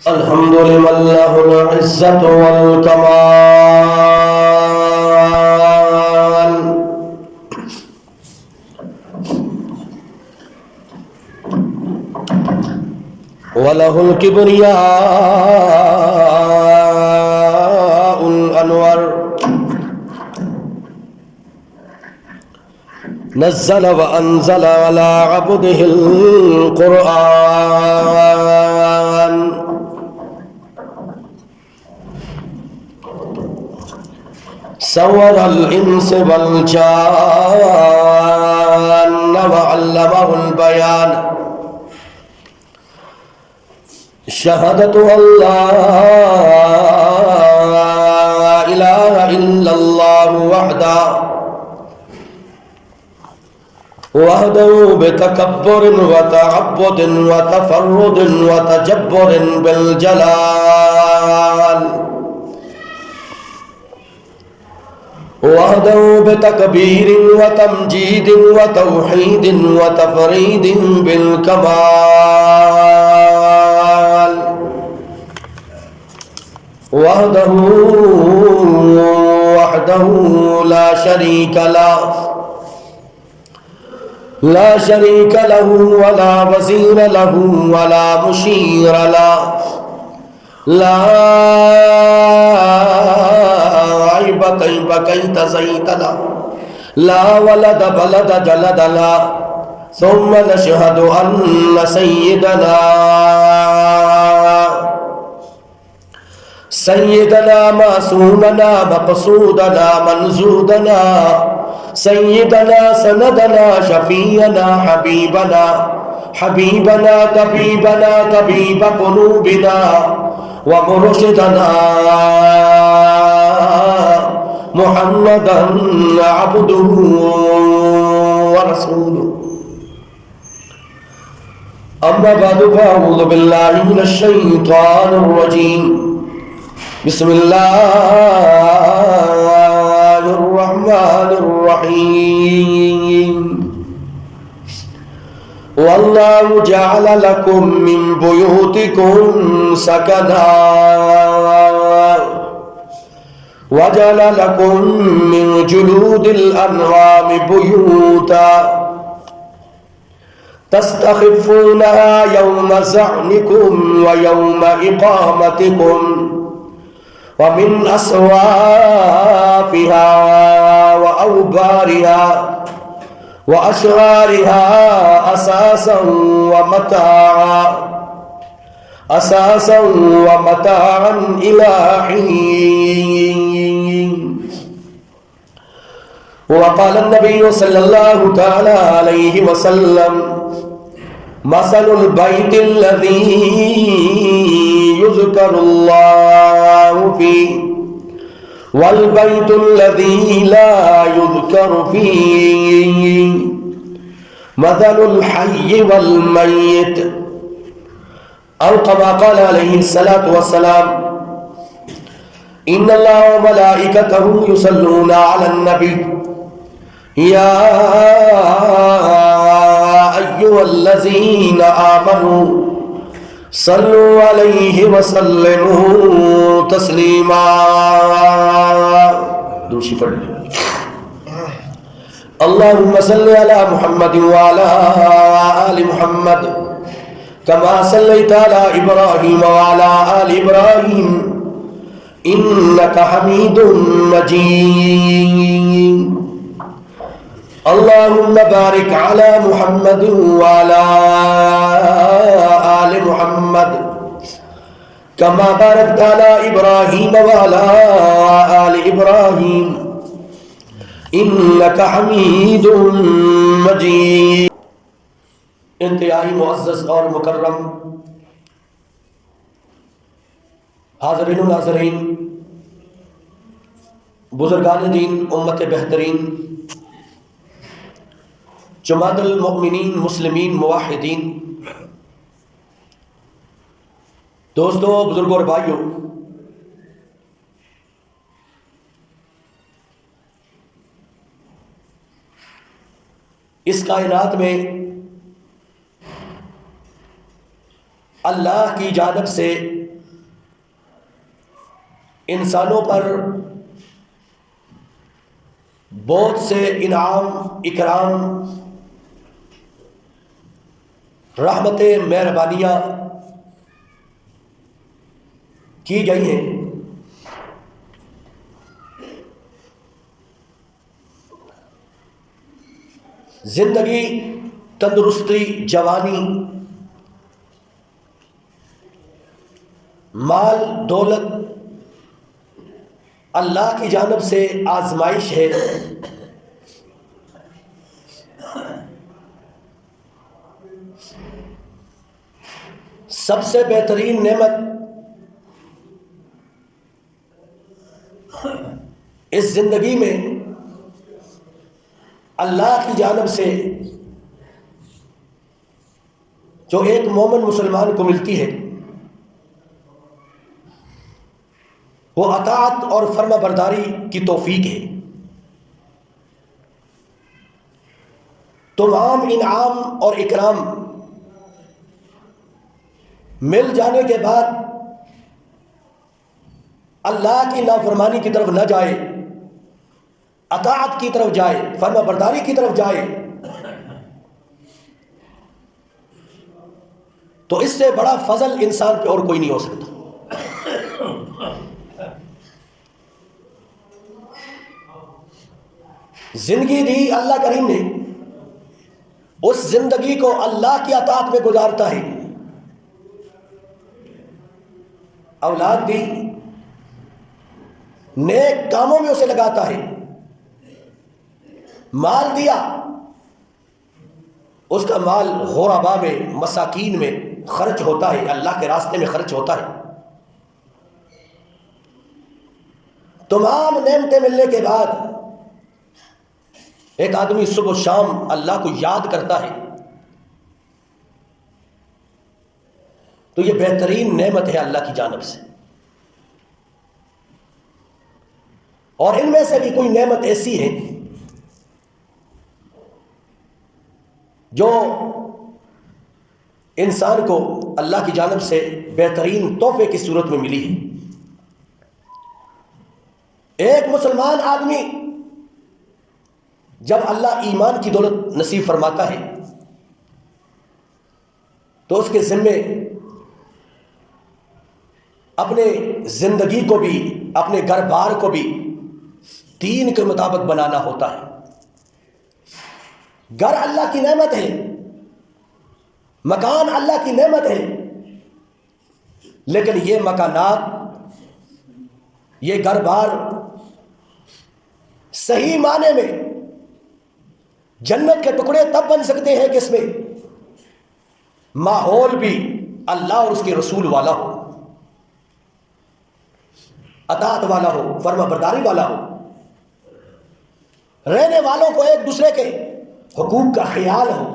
الحمد لمن له العزة والكمال وله الكبرياء الأنور نزل وأنزل على عبده القرآن سور الإنس والجان وعلمه البيان شهادة أن لا إله إلا الله وحده بتكبر وتعبد وتفرد وتجبر بالجلال وحده بتكبير وتمجيد وتوحيد وتفريد بالكمال وحده لا شريك له ولا وزير له ولا مشير له لا عيب كيف كيت زيت له لا ولد بلد جلد له ثم نشهد أن سيدنا معصومنا مقصودنا منزودنا سيدنا سندنا شفيعنا حبيبنا طبيب قلوبنا ومرشدنا محمدا عبده ورسوله أما بعد فأعوذ بالله من الشيطان الرجيم بسم الله الرحمن الرحيم والله جعل لكم من بيوتكم سكنا وجعل لكم من جلود الأنعام بيوتا تستخفونها يوم زعنكم ويوم إقامتكم ومن أصوافها وأوبارها وأشرارها أساسا ومتاعا إلى حين. وقال النبي صلى الله تعالى عليه وسلم مثل البيت الذي يذكر الله فيه والبيت الذي لا يذكر فيه مثل الحي والميت أو كما قال عليه الصلاة والسلام إن الله وملائكته يصلون على النبي يا أيها الذين آمنوا صلوا عليه وسلموا تسليما. دوسری پڑھ اللهم صل على محمد وعلى آل محمد كما صليت على إبراهيم وعلى آل إبراهيم إنك حميد مجيد. اللهم بارك على محمد وعلى آل محمد كما باركت على إبراهيم وعلى آل إبراهيم إنك حميد مجيد. انتہائی معزز اور مکرم حاضرین و ناظرین، بزرگان دین، امت بہترین، جماعت المؤمنین مسلمین موحدین، دوستوں، بزرگوں اور بھائیوں، اس کائنات میں اللہ کی جانب سے انسانوں پر بہت سے انعام، اکرام، رحمتیں، مہربانیاں کی گئی ہیں۔ زندگی، تندرستی، جوانی، مال، دولت اللہ کی جانب سے آزمائش ہے۔ سب سے بہترین نعمت اس زندگی میں اللہ کی جانب سے جو ایک مومن مسلمان کو ملتی ہے وہ اطاعت اور فرما برداری کی توفیق ہے۔ تمام انعام اور اکرام مل جانے کے بعد اللہ کی نافرمانی کی طرف نہ جائے، اطاعت کی طرف جائے، فرما برداری کی طرف جائے، تو اس سے بڑا فضل انسان پہ اور کوئی نہیں ہو سکتا۔ زندگی دی اللہ کریم نے، اس زندگی کو اللہ کی اطاعت میں گزارتا ہے۔ اولاد دی، نیک کاموں میں اسے لگاتا ہے۔ مال دیا، اس کا مال غربا میں، مساکین میں خرچ ہوتا ہے، اللہ کے راستے میں خرچ ہوتا ہے۔ تمام نعمتیں ملنے کے بعد ایک آدمی صبح و شام اللہ کو یاد کرتا ہے تو یہ بہترین نعمت ہے اللہ کی جانب سے۔ اور ان میں سے بھی کوئی نعمت ایسی ہے جو انسان کو اللہ کی جانب سے بہترین تحفے کی صورت میں ملی ہے۔ ایک مسلمان آدمی جب اللہ ایمان کی دولت نصیب فرماتا ہے تو اس کے ذمے اپنے زندگی کو بھی، اپنے گھر بار کو بھی دین کے مطابق بنانا ہوتا ہے۔ گھر اللہ کی نعمت ہے، مکان اللہ کی نعمت ہے، لیکن یہ مکانات، یہ گھر بار صحیح معنی میں جنت کے ٹکڑے تب بن سکتے ہیں کہ اس میں ماحول بھی اللہ اور اس کے رسول والا ہو، اطاعت والا ہو، فرما برداری والا ہو، رہنے والوں کو ایک دوسرے کے حقوق کا خیال ہو،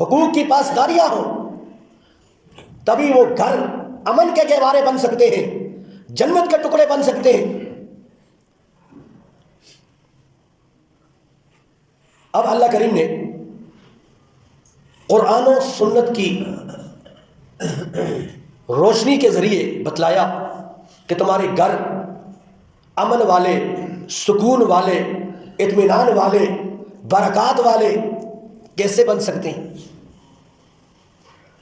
حقوق کی پاسداریاں ہو، تبھی وہ گھر امن کے گہوارے بن سکتے ہیں، جنت کے ٹکڑے بن سکتے ہیں۔ اب اللہ کریم نے قرآن و سنت کی روشنی کے ذریعے بتلایا کہ تمہارے گھر امن والے، سکون والے، اطمینان والے، برکات والے کیسے بن سکتے ہیں۔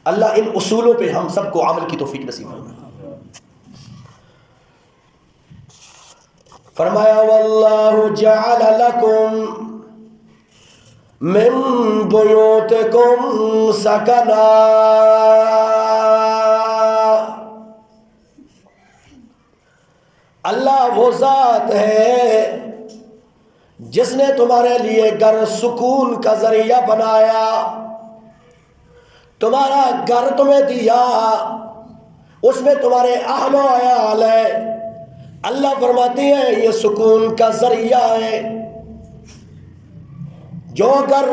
اللہ ان اصولوں پہ ہم سب کو عمل کی توفیق نصیب فرمائے۔ فرمایا واللہ جعل لکم من بیوتکم سکنا، اللہ وہ ذات ہے جس نے تمہارے لیے گھر سکون کا ذریعہ بنایا، تمہارا گھر تمہیں دیا، اس میں تمہارے اہل و عیال ہے، اللہ فرماتے ہیں یہ سکون کا ذریعہ ہے۔ جو گھر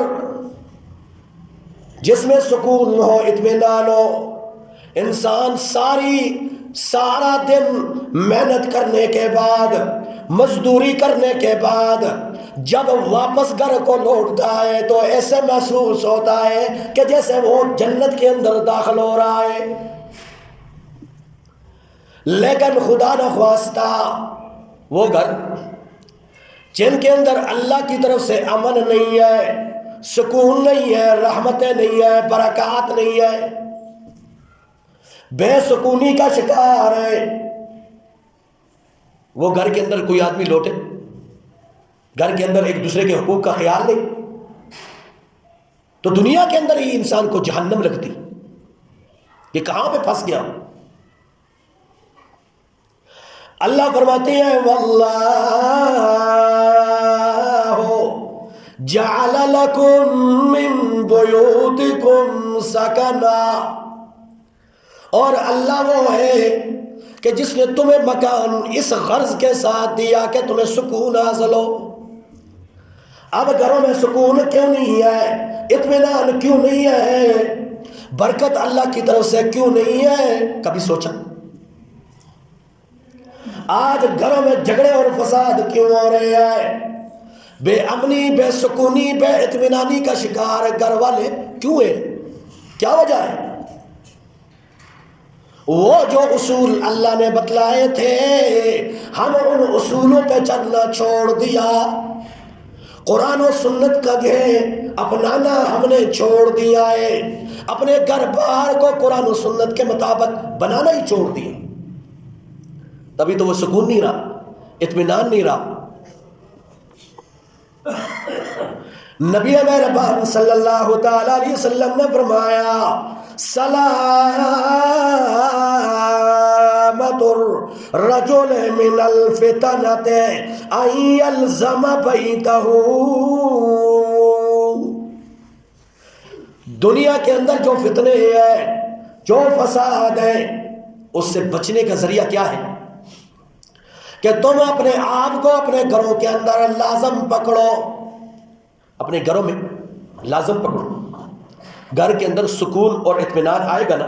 جس میں سکون ہو، اطمینان ہو، انسان سارا دن محنت کرنے کے بعد، مزدوری کرنے کے بعد جب واپس گھر کو لوٹتا ہے تو ایسے محسوس ہوتا ہے کہ جیسے وہ جنت کے اندر داخل ہو رہا ہے۔ لیکن خدا نخواستہ وہ گھر جن کے اندر اللہ کی طرف سے امن نہیں ہے، سکون نہیں ہے، رحمتیں نہیں ہے، برکات نہیں ہے، بے سکونی کا شکار ہے، وہ گھر کے اندر کوئی آدمی لوٹے، گھر کے اندر ایک دوسرے کے حقوق کا خیال نہیں، تو دنیا کے اندر ہی انسان کو جہنم لگتی. یہ کہاں پہ پھنس گیا؟ اللہ فرماتے ہیں واللہ جعل لکم من بیوتکم سکنا، اور اللہ وہ ہے کہ جس نے تمہیں مکان اس غرض کے ساتھ دیا کہ تمہیں سکون حاصل ہو. اب گھروں میں سکون کیوں نہیں ہے؟ اطمینان کیوں نہیں ہے؟ برکت اللہ کی طرف سے کیوں نہیں ہے؟ کبھی سوچا؟ آج گھروں میں جھگڑے اور فساد کیوں ہو رہے ہیں؟ بے امنی، بے سکونی، بے اطمینانی کا شکار گھر والے کیوں ہیں؟ کیا وجہ ہے؟ وہ جو اصول اللہ نے بتلائے تھے ہم ان اصولوں پہ چلنا چھوڑ دیا، قرآن و سنت کا جو ہے اپنانا ہم نے چھوڑ دیا ہے، اپنے گھر بار کو قرآن و سنت کے مطابق بنانا ہی چھوڑ دیا. تبھی تو وہ سکون نہیں رہا، اطمینان نہیں رہا. نبی مہربان صلی اللہ تعالی علیہ وسلم نے فرمایا سلامت الرجل من الفتنۃ ان یلزم بیتہ. دنیا کے اندر جو فتنے ہیں، جو فساد ہے، اس سے بچنے کا ذریعہ کیا ہے؟ کہ تم اپنے آپ کو اپنے گھروں کے اندر لازم پکڑو، اپنے گھروں میں لازم پکڑو. گھر کے اندر سکون اور اطمینان آئے گا نا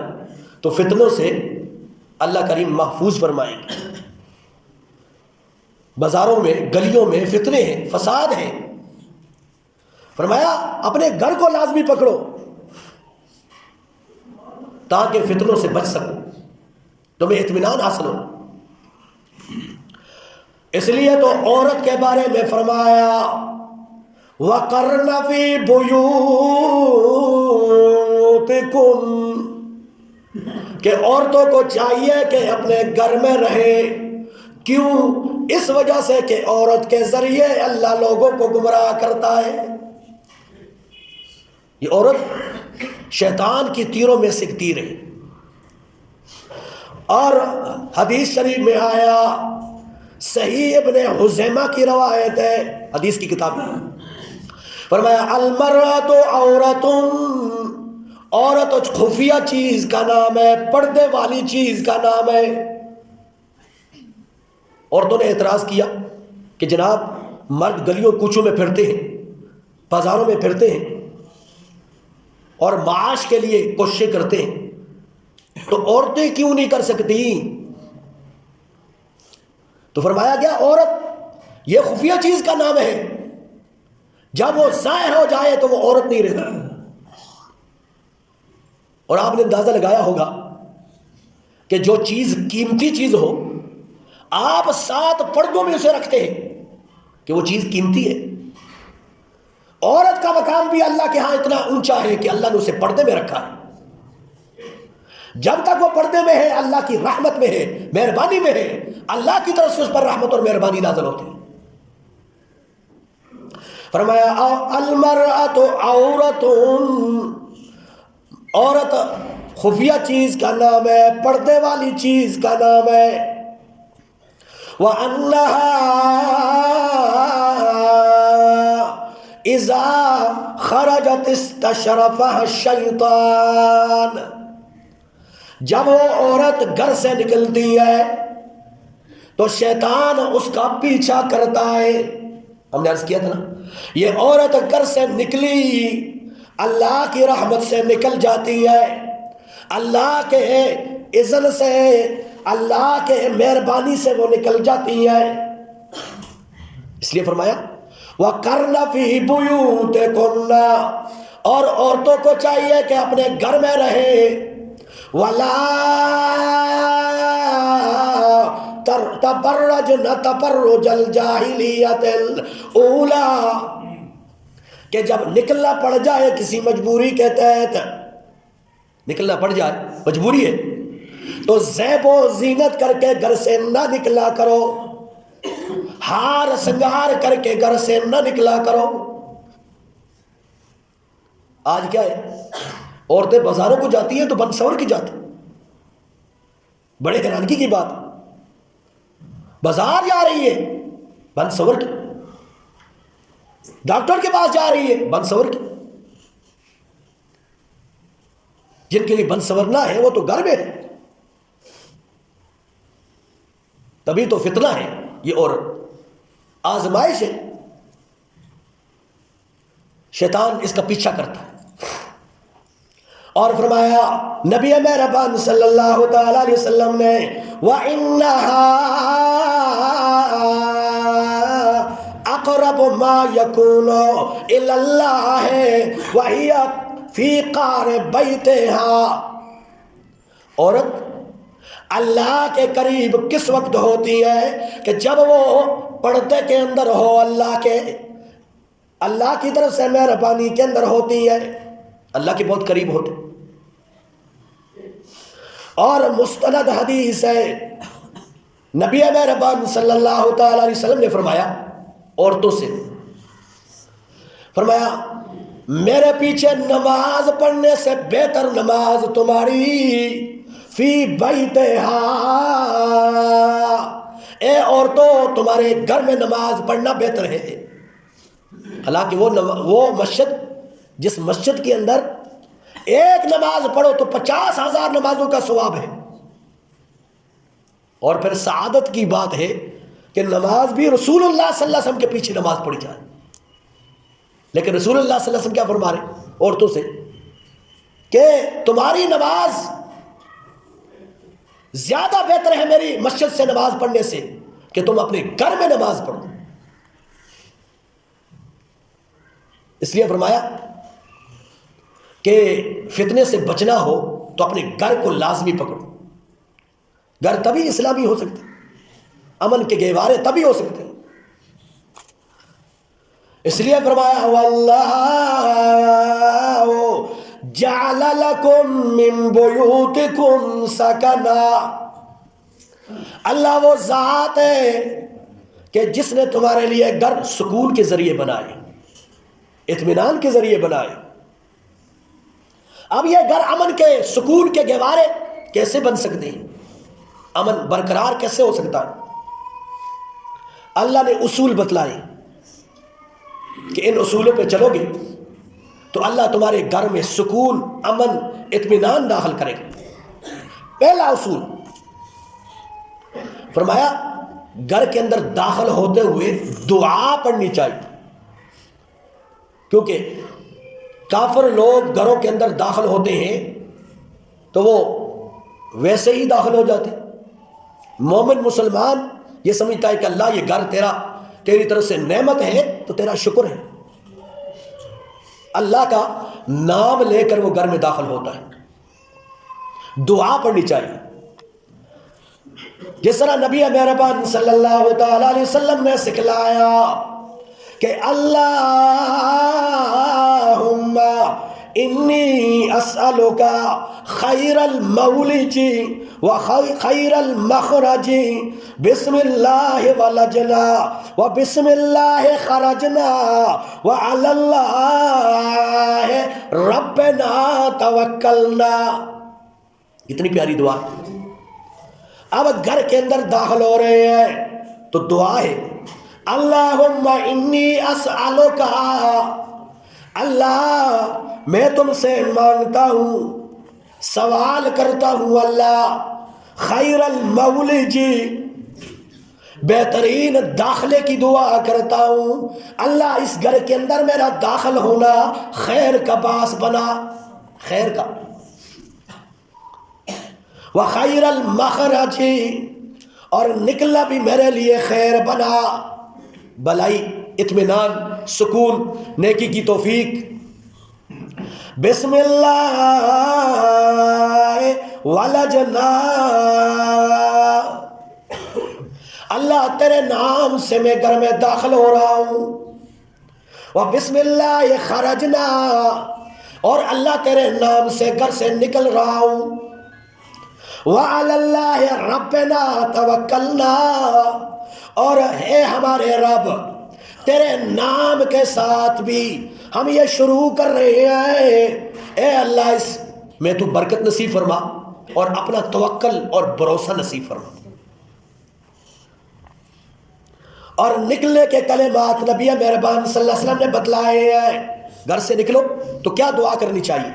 تو فتنوں سے اللہ کریم محفوظ فرمائیں گے. بازاروں میں، گلیوں میں فتنے ہیں، فساد ہیں، فرمایا اپنے گھر کو لازمی پکڑو تاکہ فتنوں سے بچ سکو، تمہیں اطمینان حاصل ہو. اس لیے تو عورت کے بارے میں فرمایا وَقَرْنَ فِي بُيُوتِكُمْ، کہ عورتوں کو چاہیے کہ اپنے گھر میں رہے. کیوں؟ اس وجہ سے کہ عورت کے ذریعے اللہ لوگوں کو گمراہ کرتا ہے. یہ عورت شیطان کی تیروں میں سے ایک تیر ہے. اور حدیث شریف میں آیا، صحیح ابن حزیمہ کی روایت ہے، حدیث کی کتاب میں فرمایا المرأۃ عورۃ، عورت خفیہ چیز کا نام ہے، پردے والی چیز کا نام ہے. عورتوں نے اعتراض کیا کہ جناب مرد گلیوں کوچوں میں پھرتے ہیں، بازاروں میں پھرتے ہیں اور معاش کے لیے کوششیں کرتے ہیں، تو عورتیں کیوں نہیں کر سکتی؟ تو فرمایا گیا عورت یہ خفیہ چیز کا نام ہے، جب وہ ظاہر ہو جائے تو وہ عورت نہیں رہتی. اور آپ نے اندازہ لگایا ہوگا کہ جو چیز قیمتی چیز ہو آپ 7 پردوں میں اسے رکھتے ہیں کہ وہ چیز قیمتی ہے. عورت کا مقام بھی اللہ کے ہاں اتنا اونچا ہے کہ اللہ نے اسے پردے میں رکھا ہے. جب تک وہ پردے میں ہے اللہ کی رحمت میں ہے، مہربانی میں ہے، اللہ کی طرف سے اس پر رحمت اور مہربانی نازل ہوتی ہے. فرمایا المرأۃ عورۃ، عورت خفیہ چیز کا نام ہے، پردے والی چیز کا نام ہے. وَأَنَّهَا إِذَا خَرَجَتِ اسْتَشْرَفَهَا الشَّيْطَانُ، جب وہ عورت گھر سے نکلتی ہے تو شیطان اس کا پیچھا کرتا ہے. ہم نے عرض کیا تھا نا، یہ عورت گھر سے نکلی اللہ کی رحمت سے نکل جاتی ہے، اللہ کے اذن سے، اللہ کے مہربانی سے وہ نکل جاتی ہے. اس لیے فرمایا وَقَرْنَ فِي بُيُوتِكُنَّ، اور عورتوں کو چاہیے کہ اپنے گھر میں رہے. وَلَا تبرجن تبرج الجاہلیت الاولی، کہ جب نکلنا پڑ جائے کسی مجبوری کے تحت، نکلنا پڑ جائے مجبوری ہے، تو زیب و زینت کر کے گھر سے نہ نکلا کرو، ہار سنگار کر کے گھر سے نہ نکلا کرو۔ آج کیا ہے، عورتیں بازاروں کو جاتی ہیں تو بن سور کی جاتی، بڑے حیرانگی کی بات، بازار جا رہی ہے بن سور کی، ڈاکٹر کے پاس جا رہی ہے بن سور کی۔ جن کے لیے بن سورنا ہے وہ تو گھر میں ہے، تبھی تو فتنہ ہے یہ، اور آزمائش ہے، شیطان اس کا پیچھا کرتا ہے۔ اور فرمایا نبی مہربان صلی اللہ تعالی علیہ وسلم نے وَإِنَّهَا أَقْرَبُ مَا يَكُونُ إِلَى اللَّهِ وَهِيَ فِي قَعْرِ بَيْتِهَا، عورت اللہ کے قریب کس وقت ہوتی ہے کہ جب وہ پردے کے اندر ہو، اللہ کی طرف سے مہربانی کے اندر ہوتی ہے، اللہ کے بہت قریب ہوتے۔ اور مستند حدیث ہے، نبی مہربان صلی اللہ تعالی علیہ وسلم نے فرمایا عورتوں سے، فرمایا میرے پیچھے نماز پڑھنے سے بہتر نماز تمہاری فی بیتہا، اے عورتوں تمہارے گھر میں نماز پڑھنا بہتر ہے۔ حالانکہ وہ مسجد، جس مسجد کے اندر ایک نماز پڑھو تو 50,000 نمازوں کا ثواب ہے، اور پھر سعادت کی بات ہے کہ نماز بھی رسول اللہ صلی اللہ علیہ وسلم کے پیچھے نماز پڑھی جائے۔ لیکن رسول اللہ صلی اللہ علیہ وسلم کیا فرما رہے عورتوں سے کہ تمہاری نماز زیادہ بہتر ہے میری مسجد سے نماز پڑھنے سے کہ تم اپنے گھر میں نماز پڑھو۔ اس لیے فرمایا کہ فتنے سے بچنا ہو تو اپنے گھر کو لازمی پکڑو، گھر تبھی اسلامی ہو سکتے، امن کے گہوارے تبھی ہو سکتے۔ اس لیے فرمایا واللہ جعل لکم من بیوتکم سکنا، اللہ وہ ذات ہے کہ جس نے تمہارے لیے گھر سکون کے ذریعے بنائے، اطمینان کے ذریعے بنائے۔ اب یہ گھر امن کے سکون کے گہوارے کیسے بن سکتے ہیں، امن برقرار کیسے ہو سکتا ہے؟ اللہ نے اصول بتلائے کہ ان اصولوں پہ چلو گے تو اللہ تمہارے گھر میں سکون، امن، اطمینان داخل کرے گا۔ پہلا اصول فرمایا گھر کے اندر داخل ہوتے ہوئے دعا پڑھنی چاہیے، کیونکہ کافر لوگ گھروں کے اندر داخل ہوتے ہیں تو وہ ویسے ہی داخل ہو جاتے۔ مومن مسلمان یہ سمجھتا ہے کہ اللہ یہ گھر تیری طرف سے نعمت ہے تو تیرا شکر ہے، اللہ کا نام لے کر وہ گھر میں داخل ہوتا ہے۔ دعا پڑھنی چاہیے، جس طرح نبی مہربان صلی اللہ تعالی علیہ وسلم نے سکھلایا کہ اللہم انی اسألک خیر المولج و خیر المخرج، بسم اللہ ولجنا و بسم اللہ خرجنا و علی اللہ ربنا توکلنا۔ اتنی پیاری دعا۔ اب گھر کے اندر داخل ہو رہے ہیں تو دعا ہے اللہم انی اسألک، اللہ میں تم سے مانگتا ہوں، سوال کرتا ہوں اللہ خیر المولج، بہترین داخلے کی دعا کرتا ہوں، اللہ اس گھر کے اندر میرا داخل ہونا خیر کا باعث بنا، خیر کا، وخیر المخرج، اور نکلنا بھی میرے لیے خیر بنا، بلائی، اطمینان، سکون، نیکی کی توفیق۔ بسم اللہ ولجنا، تیرے نام سے میں گھر میں داخل ہو رہا ہوں، وبسم اللہ خرجنا، اور اللہ تیرے نام سے گھر سے نکل رہا ہوں، وعلی اللہ ربنا توکلنا، اور اے ہمارے رب تیرے نام کے ساتھ بھی ہم یہ شروع کر رہے ہیں، اے اللہ اس میں تو برکت نصیب فرما اور اپنا توکل اور بھروسہ نصیب فرما۔ اور نکلنے کے کلمات نبی مہربان صلی اللہ علیہ وسلم نے بتلائے ہیں، گھر سے نکلو تو کیا دعا کرنی چاہیے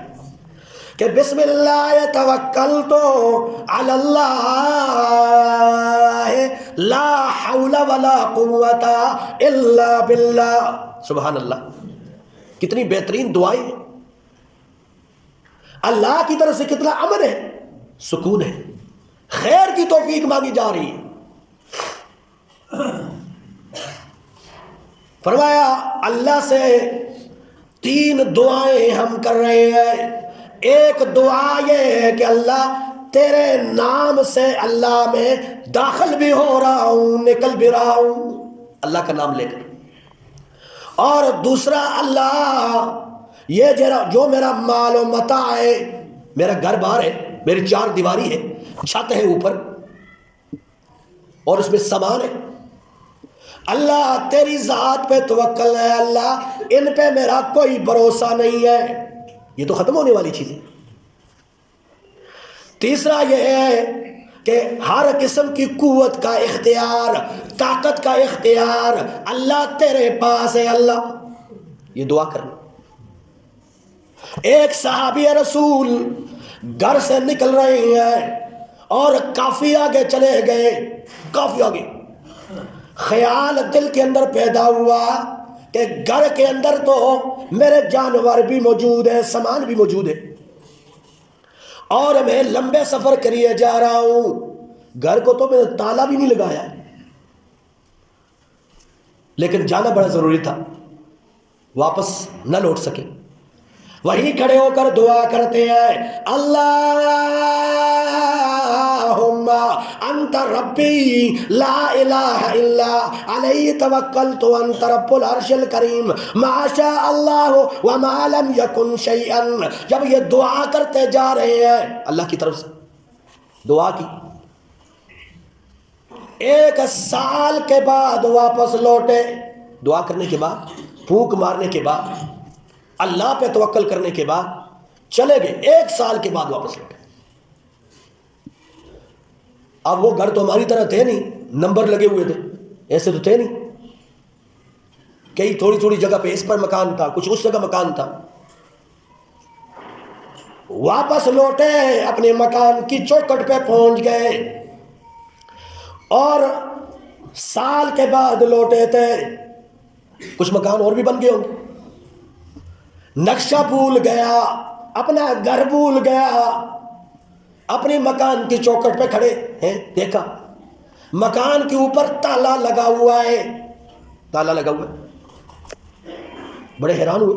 کہ بسم اللہ توکلت علی اللہ لا حول ولا قوت الا باللہ۔ سبحان اللہ، کتنی بہترین دعائیں ہیں، اللہ کی طرف سے کتنا امن ہے، سکون ہے، خیر کی توفیق مانگی جا رہی ہے۔ فرمایا اللہ سے 3 دعائیں ہم کر رہے ہیں، ایک دعا یہ ہے کہ اللہ تیرے نام سے اللہ میں داخل بھی ہو رہا ہوں، نکل بھی رہا ہوں اللہ کا نام لے کر، اور دوسرا اللہ یہ جو میرا مال و متاع ہے، میرا گھر بار ہے، میری 4 دیواری ہے، چھت ہے اوپر اور اس میں سامان ہے، اللہ تیری ذات پہ توکل ہے، اللہ ان پہ میرا کوئی بھروسہ نہیں ہے، یہ تو ختم ہونے والی چیز ہے۔ تیسرا یہ ہے کہ ہر قسم کی قوت کا اختیار، طاقت کا اختیار اللہ تیرے پاس ہے، اللہ یہ دعا کرنا۔ ایک صحابی رسول گھر سے نکل رہے ہیں اور کافی آگے چلے گئے، کافی آگے، خیال دل کے اندر پیدا ہوا کہ گھر کے اندر تو میرے جانور بھی موجود ہے، سامان بھی موجود ہے، اور میں لمبے سفر کریے جا رہا ہوں، گھر کو تو میں نے تالا بھی نہیں لگایا، لیکن جانا بڑا ضروری تھا، واپس نہ لوٹ سکے۔ وہیں کھڑے ہو کر دعا کرتے ہیں، اللہم انت ربی لا الہ الا علیہ توکلت انت رب العرش الکریم ما شاء اللہ وما لم یکن شیئا۔ جب یہ دعا کرتے جا رہے ہیں، اللہ کی طرف سے دعا کی، 1 سال کے بعد واپس لوٹے، دعا کرنے کے بعد، پھونک مارنے کے بعد، اللہ پہ توکل کرنے کے بعد چلے گئے، 1 سال کے بعد واپس لوٹے۔ اب وہ گھر تو ہماری طرح تھے نہیں، نمبر لگے ہوئے تھے، ایسے تو تھے نہیں، کئی تھوڑی تھوڑی جگہ پہ اس پر مکان تھا، کچھ اس جگہ مکان تھا۔ واپس لوٹے، اپنے مکان کی چوکھٹ پہ پہنچ گئے، اور سال کے بعد لوٹے تھے، کچھ مکان اور بھی بن گئے ہوں گے، نقشہ بھول گیا، اپنا گھر بھول گیا، اپنی مکان کی چوکھٹ پہ کھڑے ہیں، دیکھا مکان کے اوپر تالا لگا ہوا ہے، تالا لگا ہوا ہے، بڑے حیران ہوئے،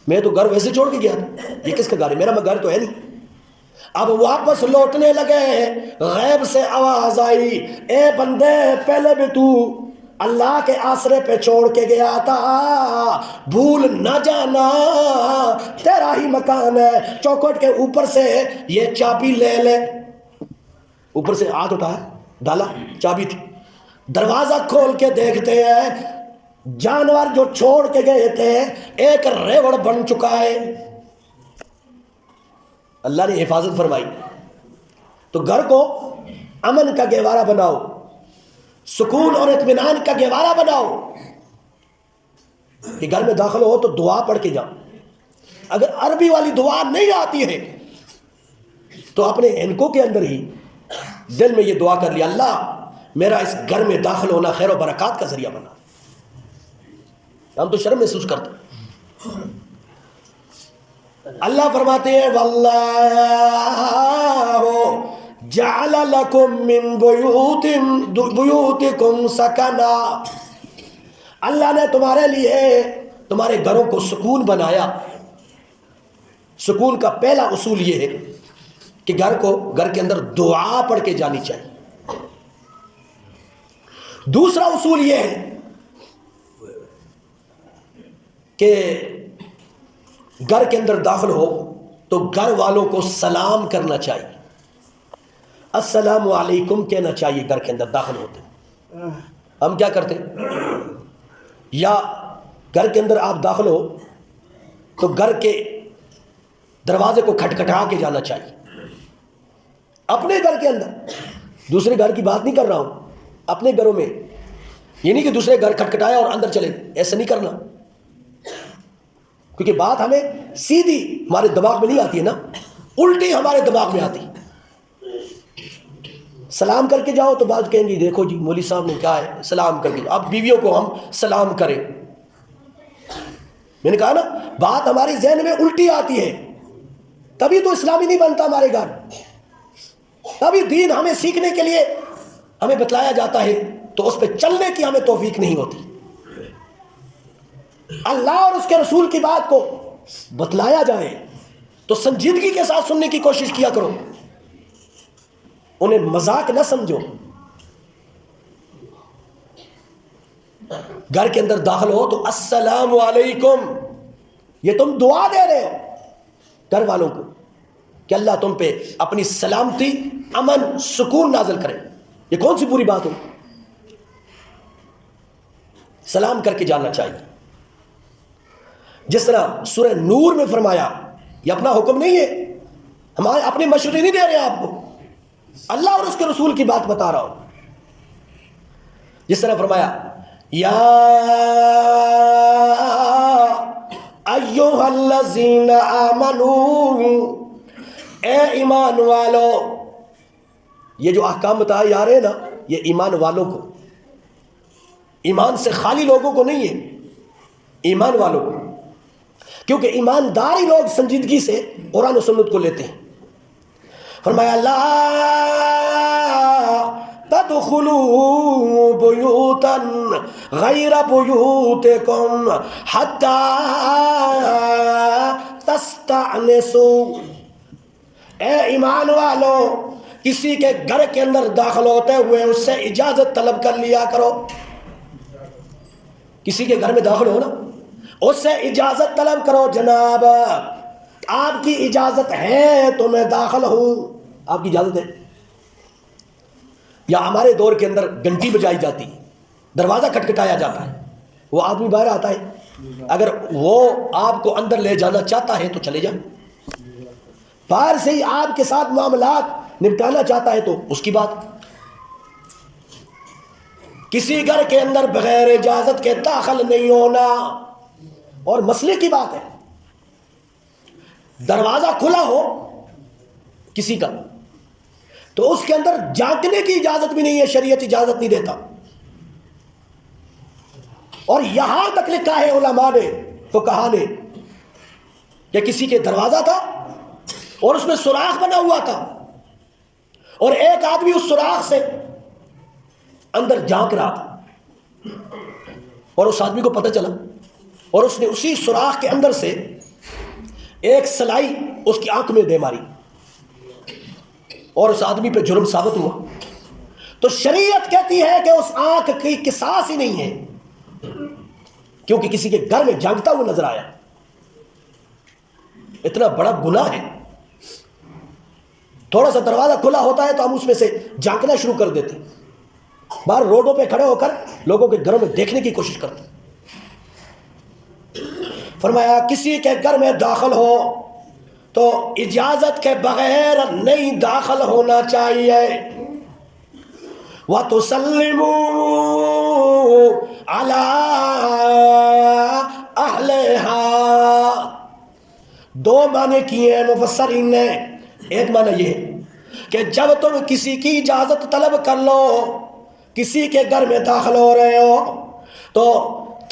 میں تو گھر ویسے چھوڑ کے گیا تھا، یہ کس کا گھر ہے، میرا گھر تو ہے نہیں۔ اب واپس لوٹنے لگے، غیب سے آواز آئی، اے بندے پہلے بھی تو اللہ کے آسرے پہ چھوڑ کے گیا تھا، بھول نہ جانا تیرا ہی مکان ہے، چوکھٹ کے اوپر سے یہ چابی لے لے۔ اوپر سے ہاتھ اٹھایا، ڈالا، چابی تھی، دروازہ کھول کے دیکھتے ہیں، جانور جو چھوڑ کے گئے تھے ایک ریوڑ بن چکا ہے۔ اللہ نے حفاظت فرمائی۔ تو گھر کو امن کا گہوارہ بناؤ، سکون اور اطمینان کا گہوارہ بناؤ، کہ گھر میں داخل ہو تو دعا پڑھ کے جاؤ۔ اگر عربی والی دعا نہیں آتی ہے تو اپنے اینکوں کے اندر ہی دل میں یہ دعا کر لیا، اللہ میرا اس گھر میں داخل ہونا خیر و برکات کا ذریعہ بنا۔ ہم تو شرم محسوس کرتے ہیں۔ اللہ فرماتے ہیں، واللہ جعل لکم من بیوتکم سکنا، اللہ نے تمہارے لیے تمہارے گھروں کو سکون بنایا۔ سکون کا پہلا اصول یہ ہے کہ گھر کے اندر دعا پڑھ کے جانی چاہیے۔ دوسرا اصول یہ ہے کہ گھر کے اندر داخل ہو تو گھر والوں کو سلام کرنا چاہیے، السلام علیکم کہنا چاہیے گھر کے اندر داخل ہوتے۔ ہم کیا کرتے، یا گھر کے اندر آپ داخل ہو تو گھر کے دروازے کو کھٹکھٹا کے جانا چاہیے، اپنے گھر کے اندر، دوسرے گھر کی بات نہیں کر رہا ہوں، اپنے گھروں میں، یہ نہیں کہ دوسرے گھر کھٹکھٹایا اور اندر چلے، ایسا نہیں کرنا، کیونکہ بات ہمیں سیدھی ہمارے دماغ میں نہیں آتی ہے نا، الٹی ہمارے دماغ میں آتی۔ سلام کر کے جاؤ تو بعض کہیں گے دیکھو جی مولوی صاحب نے کہا ہے سلام کر کے، اب بیویوں کو ہم سلام کریں، میں نے کہا نا بات ہماری ذہن میں الٹی آتی ہے، تبھی تو اسلامی نہیں بنتا ہمارے گھر، تبھی دین ہمیں سیکھنے کے لیے ہمیں بتلایا جاتا ہے تو اس پہ چلنے کی ہمیں توفیق نہیں ہوتی۔ اللہ اور اس کے رسول کی بات کو بتلایا جائے تو سنجیدگی کے ساتھ سننے کی کوشش کیا کرو، انہیں مذاق نہ سمجھو۔ گھر کے اندر داخل ہو تو السلام علیکم، یہ تم دعا دے رہے ہو گھر والوں کو کہ اللہ تم پہ اپنی سلامتی، امن، سکون نازل کرے، یہ کون سی بری بات ہو؟ سلام کر کے جانا چاہیے، جس طرح سورہ نور میں فرمایا، یہ اپنا حکم نہیں ہے، ہمارے اپنی مشورے نہیں دے رہے ہیں آپ کو، اللہ اور اس کے رسول کی بات بتا رہا ہوں، جس طرح فرمایا یا ایھا الذین آمنوا، اے ایمان والو، یہ جو احکام بتائے جا رہے ہیں نا یہ ایمان والوں کو، ایمان سے خالی لوگوں کو نہیں ہے، ایمان والوں کو، کیونکہ ایمانداری لوگ سنجیدگی سے قرآن و سنت کو لیتے ہیں۔ فرمایا لا تدخلوا بیوتا غیر بیوتکم حتی تستأنسوا، اے ایمان والو کسی کے گھر کے اندر داخل ہوتے ہوئے اس سے اجازت طلب کر لیا کرو، کسی کے گھر میں داخل ہو نا اس سے اجازت طلب کرو، جناب آپ کی اجازت ہے تو میں داخل ہوں، آپ کی اجازت ہے؟ یا ہمارے دور کے اندر گھنٹی بجائی جاتی، دروازہ کھٹکھٹایا جاتا ہے، وہ آدمی باہر آتا ہے، اگر وہ آپ کو اندر لے جانا چاہتا ہے تو چلے جائیں، باہر سے ہی آپ کے ساتھ معاملات نپٹانا چاہتا ہے تو اس کی بات۔ کسی گھر کے اندر بغیر اجازت کے داخل نہیں ہونا، اور مسئلے کی بات ہے دروازہ کھلا ہو کسی کا تو اس کے اندر جھانکنے کی اجازت بھی نہیں ہے، شریعت اجازت نہیں دیتا، اور یہاں تک لکھا ہے علماء نے، فقہا نے، کہ کسی کے دروازہ تھا اور اس میں سوراخ بنا ہوا تھا اور ایک آدمی اس سوراخ سے اندر جھانک رہا تھا اور اس آدمی کو پتہ چلا اور اس نے اسی سوراخ کے اندر سے ایک سلائی اس کی آنکھ میں دے ماری اور اس آدمی پہ جرم ثابت ہوا، تو شریعت کہتی ہے کہ اس آنکھ کی قصاص ہی نہیں ہے، کیونکہ کسی کے گھر میں جھانکتا ہوا نظر آیا، اتنا بڑا گناہ ہے۔ تھوڑا سا دروازہ کھلا ہوتا ہے تو ہم اس میں سے جھانکنا شروع کر دیتے، باہر روڈوں پہ کھڑے ہو کر لوگوں کے گھروں میں دیکھنے کی کوشش کرتے۔ فرمایا کسی کے گھر میں داخل ہو تو اجازت کے بغیر نہیں داخل ہونا چاہیے، وَتُسَلِّمُوا عَلَىٰ أَهْلِهَا، دو معنی کیے ہیں مفسرین نے، ایک معنی یہ ہے کہ جب تم کسی کی اجازت طلب کر لو، کسی کے گھر میں داخل ہو رہے ہو تو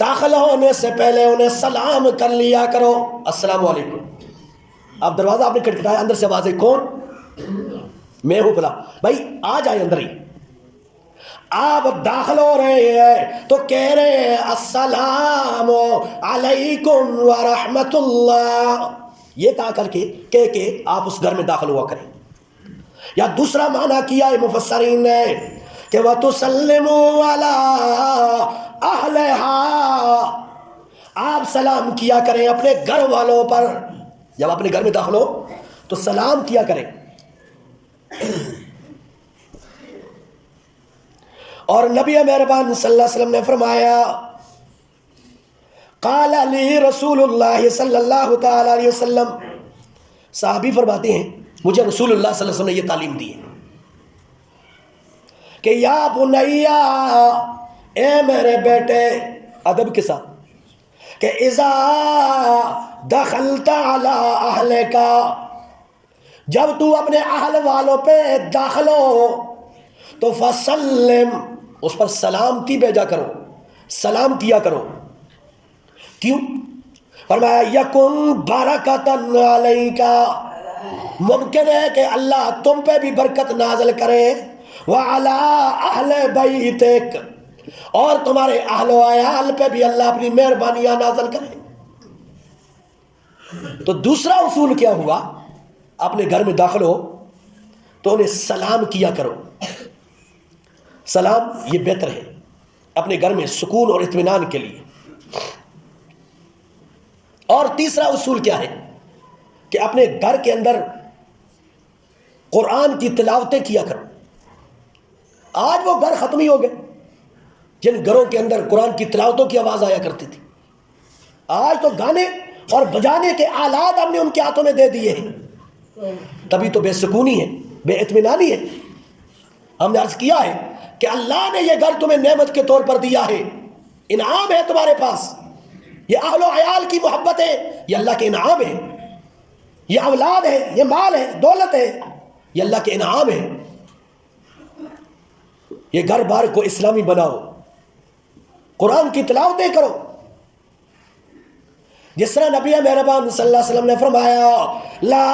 داخل ہونے سے پہلے انہیں سلام کر لیا کرو، السلام علیکم۔ آپ دروازہ آپ نے کھٹکھٹایا، اندر سے آواز ہے کون؟ میں ہوں فلاں، بھائی آ جائے اندر ہی۔ آپ داخل ہو رہے ہیں تو کہہ رہے ہیں السلام علیکم ورحمۃ اللہ، یہ کہا کر کے کہ آپ اس گھر میں داخل ہوا کریں۔ یا دوسرا معنی کیا ہے مفسرین نے کہ وَتُسَلِّمُوا عَلَىٰ أَهْلِهَا، آپ سلام کیا کریں اپنے گھر والوں پر. جب اپنے گھر میں داخل ہو تو سلام کیا کریں. اور نبی مہربان صلی اللہ علیہ وسلم نے فرمایا، قال علی رسول اللہ صلی اللہ تعالی علیہ وسلم، صحابی فرماتے ہیں مجھے رسول اللہ صلی اللہ علیہ وسلم نے یہ تعلیم دی ہے کہ یا بنیا، اے میرے بیٹے، ادب کے ساتھ، کہ اذا دخلت علی اہلک، جب تو اپنے اہل والوں پہ داخل ہو تو فسلم، اس پر سلامتی بھیجا کرو، سلام کیا کرو. کیوں؟ فرمایا یکن برکتن علیک، ممکن ہے کہ اللہ تم پہ بھی برکت نازل کرے، وعلی اہل بیتک، اور تمہارے اہل و عیال پہ بھی اللہ اپنی مہربانیاں نازل کرے. تو دوسرا اصول کیا ہوا؟ اپنے گھر میں داخل ہو تو انہیں سلام کیا کرو. سلام یہ بہتر ہے اپنے گھر میں سکون اور اطمینان کے لیے. اور تیسرا اصول کیا ہے کہ اپنے گھر کے اندر قرآن کی تلاوتیں کیا کرو. آج وہ گھر ختم ہی ہو گئے جن گھروں کے اندر قرآن کی تلاوتوں کی آواز آیا کرتی تھی. آج تو گانے اور بجانے کے آلات ہم نے ان کے ہاتھوں میں دے دیے ہیں، تبھی تو بے سکونی ہے، بے اطمینانی ہے. ہم نے عرض کیا ہے کہ اللہ نے یہ گھر تمہیں نعمت کے طور پر دیا ہے، انعام ہے تمہارے پاس. یہ اہل و عیال کی محبت ہے، یہ اللہ کے انعام ہے. یہ اولاد ہے، یہ مال ہے، دولت ہے، یہ اللہ کے انعام ہے. یہ گھر بار کو اسلامی بناؤ، قرآن کی تلاوتیں کرو. جس طرح نبی مہربان صلی اللہ علیہ وسلم نے فرمایا، لا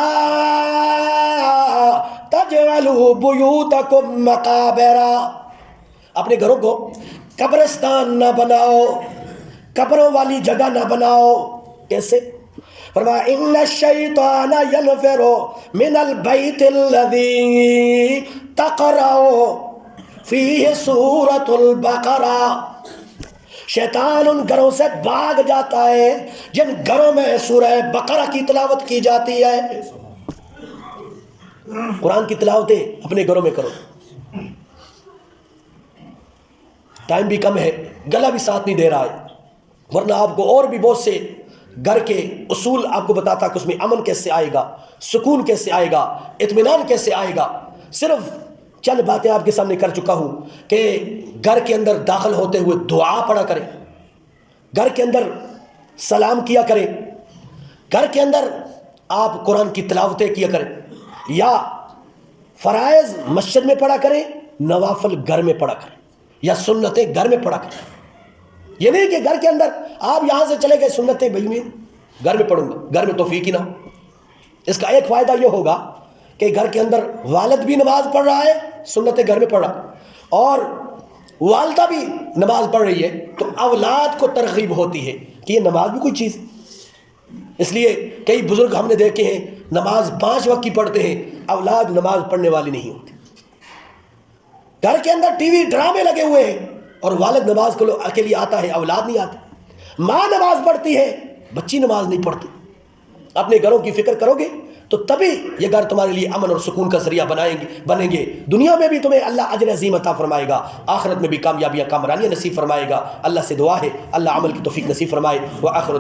تجعلوا بیوتکم مقابرا، اپنے گھروں کو قبرستان نہ بناؤ، قبروں والی جگہ نہ بناؤ. کیسے؟ فرمایا ان الشیطان ینفر من البیت الذی تقرأ فیہ سورۃ البقرہ، شیطان ان گھروں سے بھاگ جاتا ہے جن گھروں میں سورہ بقرہ کی تلاوت کی جاتی ہے. قرآن کی تلاوتیں اپنے گھروں میں کرو. ٹائم بھی کم ہے، گلا بھی ساتھ نہیں دے رہا ہے، ورنہ آپ کو اور بھی بہت سے گھر کے اصول آپ کو بتاتا کہ اس میں امن کیسے آئے گا، سکون کیسے آئے گا، اطمینان کیسے آئے گا. صرف چند باتیں آپ کے سامنے کر چکا ہوں کہ گھر کے اندر داخل ہوتے ہوئے دعا پڑھا کریں، گھر کے اندر سلام کیا کریں، گھر کے اندر آپ قرآن کی تلاوتیں کیا کریں، یا فرائض مسجد میں پڑھا کریں، نوافل گھر میں پڑھا کریں، یا سنتیں گھر میں پڑھا کریں. یہ نہیں کہ گھر کے اندر آپ یہاں سے چلے گئے سنتیں بھائی میں گھر میں پڑھوں گا، گھر میں توفیق ہی نہ. اس کا ایک فائدہ یہ ہوگا کہ گھر کے اندر والد بھی نماز پڑھ رہا ہے، سنتیں گھر میں پڑھ رہا ہے، اور والدہ بھی نماز پڑھ رہی ہے، تو اولاد کو ترغیب ہوتی ہے کہ یہ نماز بھی کوئی چیز ہے. اس لیے کئی بزرگ ہم نے دیکھے ہیں نماز 5 وقت کی پڑھتے ہیں، اولاد نماز پڑھنے والی نہیں ہوتی. گھر کے اندر ٹی وی ڈرامے لگے ہوئے ہیں اور والد نماز کے لیے آتا ہے، اولاد نہیں آتا. ماں نماز پڑھتی ہے، بچی نماز نہیں پڑھتی. اپنے گھروں کی فکر کرو گے تو تبھی یہ گھر تمہارے لیے امن اور سکون کا ذریعہ بنیں گے. دنیا میں بھی تمہیں اللہ اجر عظیم عطا فرمائے گا، آخرت میں بھی کامیابیاں کامرانیاں نصیب فرمائے گا. اللہ سے دعا ہے اللہ عمل کی توفیق نصیب فرمائے. وآخر